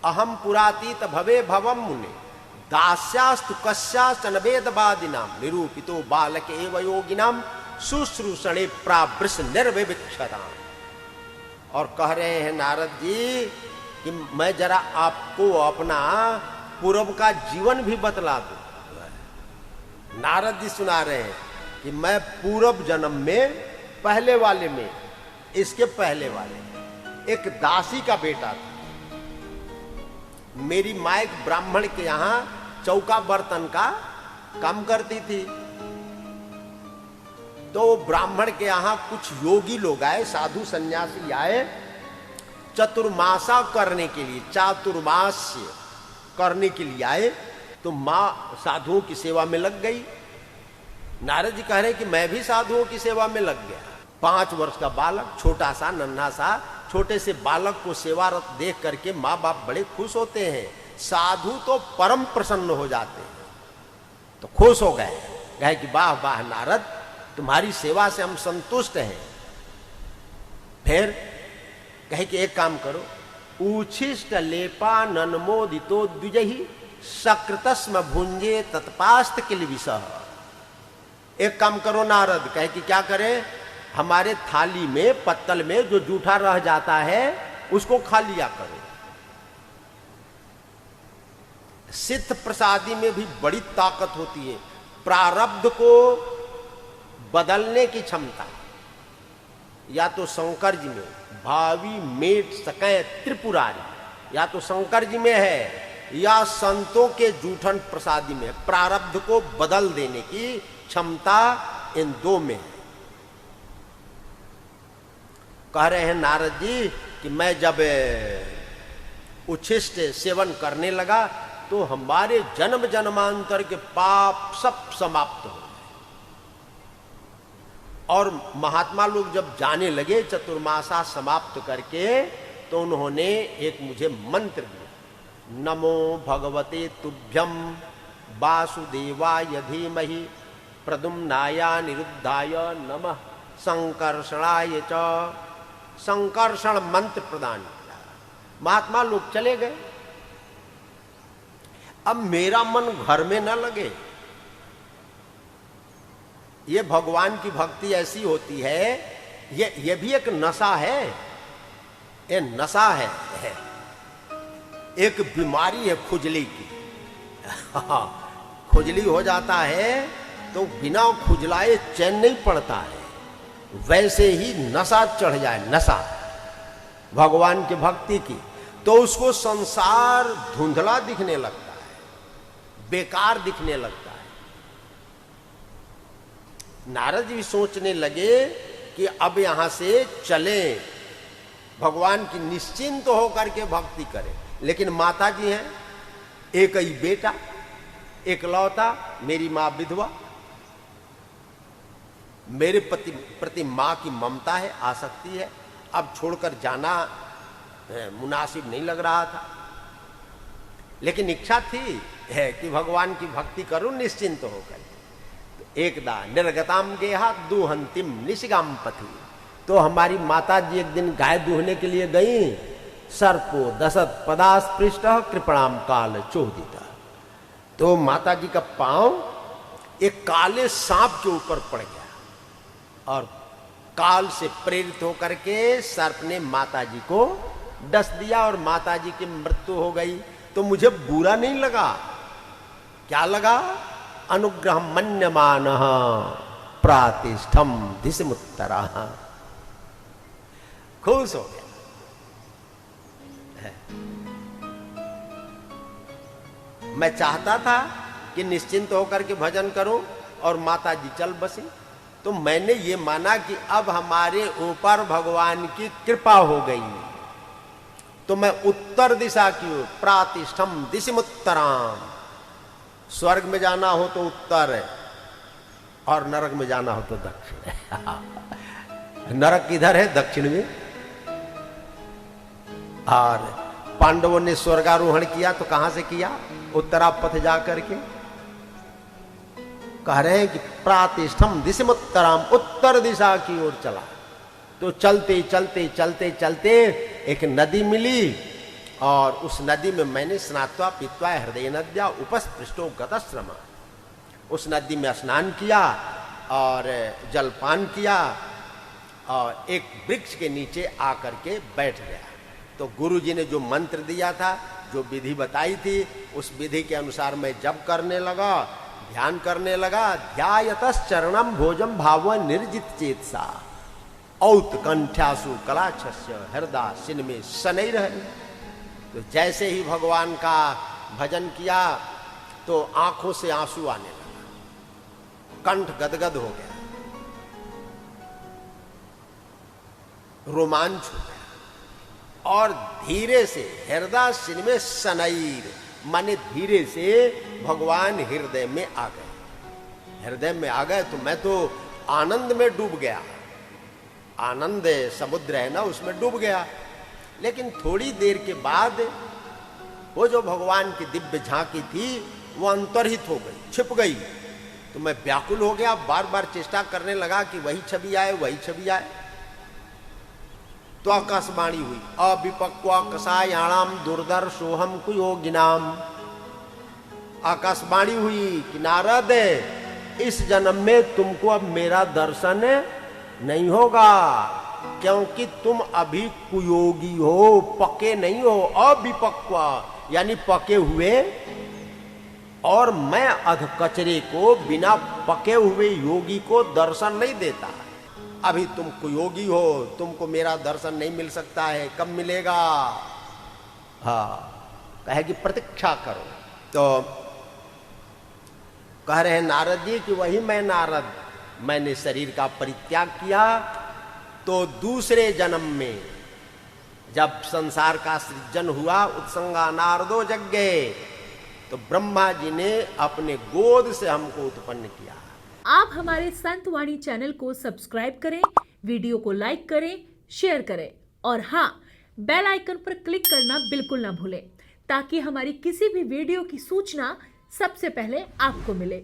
अहम पुरातीत भवे भवम मुने दास्यास्तु कस्याश्च नवेदवादिनाम निरूपितो बालक एव योगिनाम शुश्रूषणे प्रावृष निर्विवक्षताम। और कह रहे हैं नारद जी कि मैं जरा आपको अपना पूर्व का जीवन भी बतला दूं। नारद जी सुना रहे हैं कि मैं पूर्व जन्म में पहले वाले में, इसके पहले वाले एक दासी का बेटा था। मेरी माँ एक ब्राह्मण के यहां चौका बर्तन का काम करती थी। तो ब्राह्मण के यहां कुछ योगी लोग आए, साधु सन्यासी आए चतुर्मासा करने के लिए, चातुर्मास्य करने के लिए आए। तो मां साधुओं की सेवा में लग गई। नारद जी कह रहे कि मैं भी साधुओं की सेवा में लग गया। 5 वर्ष का बालक, छोटा सा नन्हा सा, छोटे से बालक को सेवारत देख करके माँ बाप बड़े खुश होते हैं। साधु तो परम प्रसन्न हो जाते हैं। तो खुश हो गए, कहे कि वाह वाह नारद, तुम्हारी सेवा से हम संतुष्ट हैं। फिर कहे कि एक काम करो, उच्छिष्ट लेपा नन्मोदितो द्विजहि सकृतस्म भुंजे तत्पास्त किल विषः। एक काम करो नारद, कहे कि क्या करें, हमारे थाली में पत्तल में जो जूठा रह जाता है उसको खा लिया करो। सिद्ध प्रसादी में भी बड़ी ताकत होती है, प्रारब्ध को बदलने की क्षमता। या तो शंकर जी में भावी मेट सकै त्रिपुरारी, या तो शंकर जी में है या संतों के जूठन प्रसादी में, प्रारब्ध को बदल देने की क्षमता इन दो में है। कह रहे हैं नारद जी कि मैं जब उच्छिष्ट सेवन करने लगा तो हमारे जन्म जन्मांतर के पाप सब समाप्त हो गए। और महात्मा लोग जब जाने लगे चतुर्मासा समाप्त करके, तो उन्होंने एक मुझे मंत्र दिया, नमो भगवते तुभ्यम वासुदेवाय धीमहि प्रद्युम्नाय निरुद्धाय नमः संकर्षणाय च। संकर्षण मंत्र प्रदान किया। महात्मा लोग चले गए। अब मेरा मन घर में न लगे। ये भगवान की भक्ति ऐसी होती है, ये भी एक नशा है, ये नशा है। एक बीमारी है खुजली की। खुजली हो जाता है तो बिना खुजलाए चैन नहीं पड़ता है। वैसे ही नशा चढ़ जाए, नशा भगवान की भक्ति की, तो उसको संसार धुंधला दिखने लगता है, बेकार दिखने लगता है। नारद जी सोचने लगे कि अब यहां से चले, भगवान की निश्चिंत होकर के भक्ति करें। लेकिन माता जी हैं, एक ही बेटा, एकलौता, मेरी मां विधवा, मेरे प्रति मां की ममता है, आसक्ति है। अब छोड़कर जाना मुनासिब नहीं लग रहा था। लेकिन इच्छा थी है कि भगवान की भक्ति करूं निश्चिंत होकर। तो एकदा निर्गताम गेहा दुहंतिम निशिगाम पथि। तो हमारी माता जी एक दिन गाय दूहने के लिए गई। सर्पो दशत पदास्पृष्ट कृपणाम काल चोदिता। तो माता जी का पांव एक काले सांप के ऊपर पड़ गया और काल से प्रेरित होकर के सर्प ने माता जी को डस दिया और माता जी की मृत्यु हो गई। तो मुझे बुरा नहीं लगा। क्या लगा? अनुग्रह मन्यमान प्रातिष्ठम दिशमुत्तरा। खुश हो गया। मैं चाहता था कि निश्चिंत होकर के भजन करूं और माता जी चल बसी। तो मैंने ये माना कि अब हमारे ऊपर भगवान की कृपा हो गई। तो मैं उत्तर दिशा की ओर, प्रातिष्ठम दिशमुत्तराम। स्वर्ग में जाना हो तो उत्तर है और नरक में जाना हो तो दक्षिण है। नरक किधर है? दक्षिण में। और पांडवों ने स्वर्गारोहण किया तो कहां से किया? उत्तरापथ जाकर के। कह रहे हैं कि प्रातिष्ठम दिशमुत्तराम, उत्तर दिशा की ओर चला। तो चलते चलते चलते चलते एक नदी मिली और उस नदी में मैंने स्नात्वा पीत्वा हृदय नद्या उपस्पृष्टो गतश्रम, उस नदी में स्नान किया और जलपान किया और एक वृक्ष के नीचे आकर के बैठ गया। तो गुरु जी ने जो मंत्र दिया था, जो विधि बताई थी, उस विधि के अनुसार मैं जप करने लगा, ध्यान करने लगा। ध्यायतस चरणम भोजम भाव निर्जित चेतसा औत कंठ्यासु कलाछस्य हृदय सिन में शनै रहे। तो जैसे ही भगवान का भजन किया तो आंखों से आंसू आने लगा, कंठ गदगद हो गया, रोमांच हो गया और धीरे से हृदय सिन में शनैर माने धीरे से भगवान हृदय में आ गए। हृदय में आ गए तो मैं तो आनंद में डूब गया, आनंद समुद्र है ना, उसमें डूब गया। लेकिन थोड़ी देर के बाद वो जो भगवान की दिव्य झांकी थी वो अंतर्हित हो गई, छिप गई। तो मैं व्याकुल हो गया, बार बार चेष्टा करने लगा कि वही छवि आए, वही छवि आए। तो आकाशवाणी हुई, अविपक्वा कसायाणाम दुर्धर सोहम कुयोगिनाम। आकाशवाणी हुई कि नारद, इस जन्म में तुमको अब मेरा दर्शन नहीं होगा, क्योंकि तुम अभी कुयोगी हो, पके नहीं हो। अविपक्वा यानी पके हुए, और मैं अधकचरे को, बिना पके हुए योगी को दर्शन नहीं देता। अभी तुम कुयोगी हो, तुमको मेरा दर्शन नहीं मिल सकता है, कब मिलेगा? हाँ, कहे कि प्रतीक्षा करो। तो कह रहे हैं नारद जी कि वही मैं नारद, मैंने शरीर का परित्याग किया तो दूसरे जन्म में जब संसार का सृजन हुआ, उत्संगा नारदो जग्गे, तो ब्रह्मा जी ने अपने गोद से हमको उत्पन्न किया। आप हमारे संतवाणी चैनल को सब्सक्राइब करें, वीडियो को लाइक करें, शेयर करें और हाँ, बेल आइकन पर क्लिक करना बिल्कुल ना भूलें, ताकि हमारी किसी भी वीडियो की सूचना सबसे पहले आपको मिले।